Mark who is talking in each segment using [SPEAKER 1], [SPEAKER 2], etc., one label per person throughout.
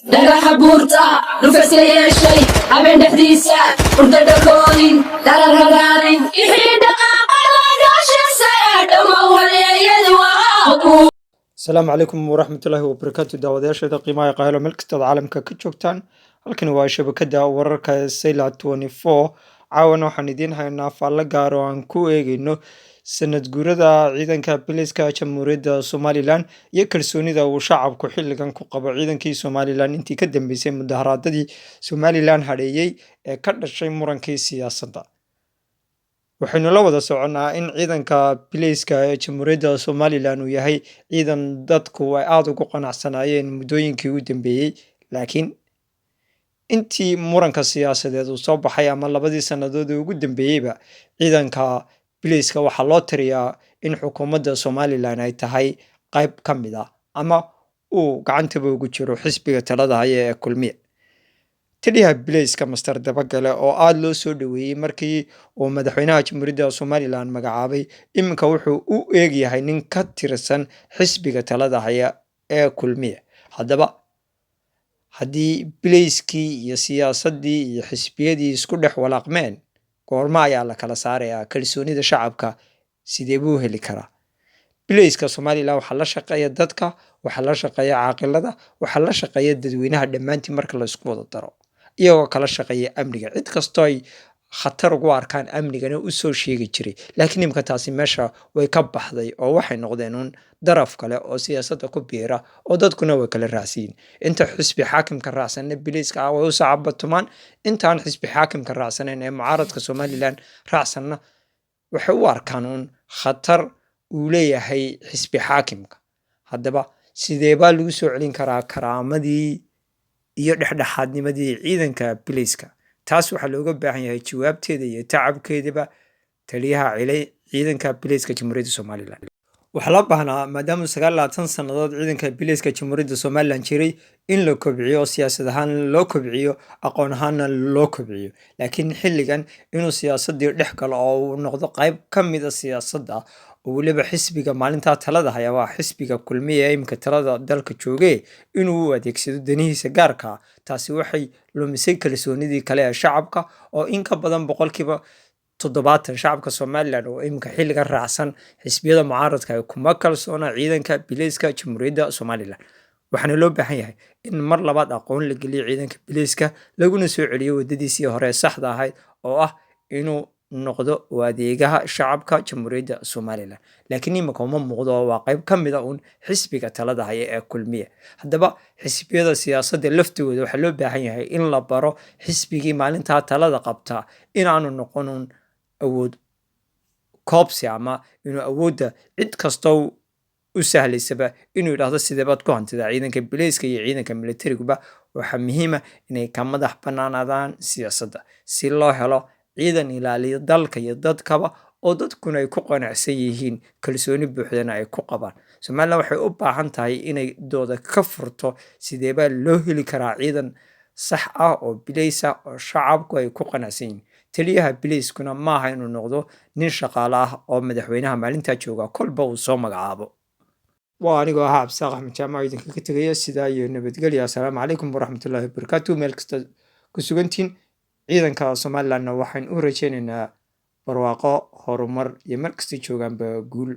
[SPEAKER 1] dhagaxa buurta dhufayska yeeshay habeen dhexdiisa hurda dhakoonin dhalan ragaanin wixii dhaqaaqalaagaashisa dhamma waleeyadu waa
[SPEAKER 2] asalaamu calaykum waraxmatullaahi wabarakaatu daawadayaasheeda qiimaha qaalo meel kastaad caalamka ka joogtaan halkani waa shabakada wararka sayla 24 caawana waxaan idiin haynaa faallo gaar oo aan ku eegayno sanad guurada ciidanka biliska jamhuuriyadda somalilan iyo kalsoonida uu shacabku xilligan ku qabo ciidankii somalilan intii ka dambeysay mudaharaadadii somalilan hadheeyey ee ka dhashay murankii siyaasadda. waxaynu la wada soconnaa in ciidanka biliska ee jamhuuriyadda somalilan uu yahay ciidan dadku ay aada ugu qanacsanaayeen muddooyinkii u dambeeyey, laakiin intii muranka siyaasadeed uu soo baxay ama labadii sannadood ee ugu dambeeyeyba ciidanka biliska waxaa loo tiriyaa in xukuumadda somalilan ay tahay qayb ka mid ah ama uu gacantaba ugu jiro xisbiga talada haya ee kulmiye. taliyaha biliska master dabagale oo aada loo soo dhaweeyey markii uu madaxweynaha jamhuuriyadda somalilan magacaabay, iminka wuxuu u eegyahay nin ka tirsan xisbiga talada haya ee kulmiye. haddaba haddii biliskii iyo siyaasaddii iyo xisbiyadii isku dhex walaaqmeen, goorma ayaa la kala saarayaa? kalsoonida shacabka sidee buu heli karaa? biliska somalilan waxaa la shaqeeya dadka, waxaa la shaqeeya caaqilada, waxaa la shaqeeya dadweynaha dhammaantii marka laysku wada daro, iyagoo kala shaqeeya amniga. cid kastoo ay khatar ugu arkaan amnigana usoo sheegi jiray, laakiin imika taasi meesha way ka baxday oo waxay noqdeen uun daraf kale oo siyaasadda ku biira oo dadkuna way kala raacsiyin. inta xisbi xaakimka raacsanna biliska ah way u sacabatumaan, intaan xisbi xaakimka raacsanayn ee mucaaradka somalilan raacsanna waxay u arkaan uun khatar uu leeyahay xisbi xaakimka. haddaba sidee baa lagu soo celin karaa karaamadii iyo dhexdhexaadnimadii ciidanka biliska? taas waxaa looga baahan yahay jawaabteeda iyo tacabkeedaba taliyaha ciidanka biliska jamhuuriyadda somalilan. waxaa loo baahnaa maadaama 29 sannadood ciidanka biliska jamhuuriyadda somalilan jiray in la kobciyo, siyaasad ahaan loo kobciyo, aqoon ahaanna loo kobciyo. laakiin xilligan inuu siyaasaddii dhex galo oo uu noqdo qayb ka mid a siyaasadda oo weliba xisbiga maalintaa talada haya waa xisbiga kulmiye ee imika talada dalka joogee, inuu u adeegsado danihiisa gaarka, taasi waxay lumisay kalsoonidii kale ee shacabka oo in ka badan 70% shacabka somalilan oo iminka xilligan raacsan xisbiyada mucaaradka ay kuma kalsoona ciidanka biliska jamhuuriyadda somalilan. waxaana loo baahan yahay in mar labaad aqoon la geliyo ciidanka biliska, laguna soo celiyo wadadiisii hore saxda ahayd oo ah inuu noqdo u adeegaha shacabka jamhuuriyadda somalilan. laakiin imika uma muuqdo oo waa qayb ka mid a uun xisbiga talada haya ee kulmiye. haddaba xisbiyada siyaasadda laftooda waxaa loo baahan yahay in la baro xisbigii maalintaa talada qabtaa inaanu noqonuun awood koobsi ama inuu awoodda cid kastoo u sahlaysaba inuu yidhaahdo sideebaad ku hantidaa. ciidanka biliska iyo ciidanka militariguba waxaa muhiima inay ka madax bannaanaadaan siyaasadda si loo helo ciidan ilaaliya dalka iyo dadkaba oo dadkuna ay ku qanacsan yihiin, kalsooni buuxdana ay ku qabaan. somalilan waxay u baahan tahay inay dooda ka furto sideebaa loo heli karaa ciidan sax ah oo bilaysa oo shacabku ay ku qanacsan yihiin. taliyaha biliskuna maaha inuu noqdo nin shaqaale ah oo madaxweynaha maalintaa jooga kolba uu soo magacaabo. waa anigoo ahaa cabdisaaq axmed jaamac idinka ka tegaya sidaa iyo nabadgelya. asalaamu calaykum waraxmatullaahi wabarakaatu. meel kasta ku sugantiin ciidanka somalilanna waxaan u rajaynaynaa barwaaqo, horumar iyo mar kasta joogaanba guul.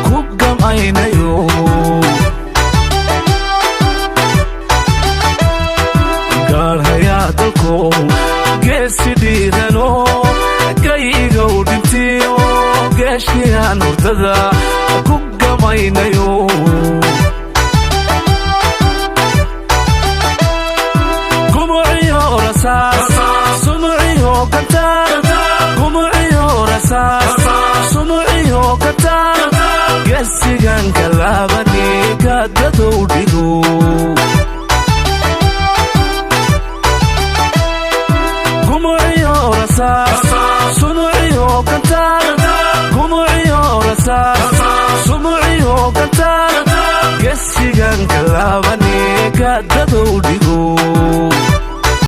[SPEAKER 3] ku gamaynayo gaarhayaa dalko geesi dhiirano gayigow dhintiyo geeshkiyaan hurdada ku gamaynayo gumuciyo rasaas sumuciyo gataan gumuciyo rasaas sumuciyo gataan gaygu gumuciyo rasaas sumuciyo gantaar gumuciyo rasaas sumuciyo gantaar gesigan kalaabane ka dadowdhi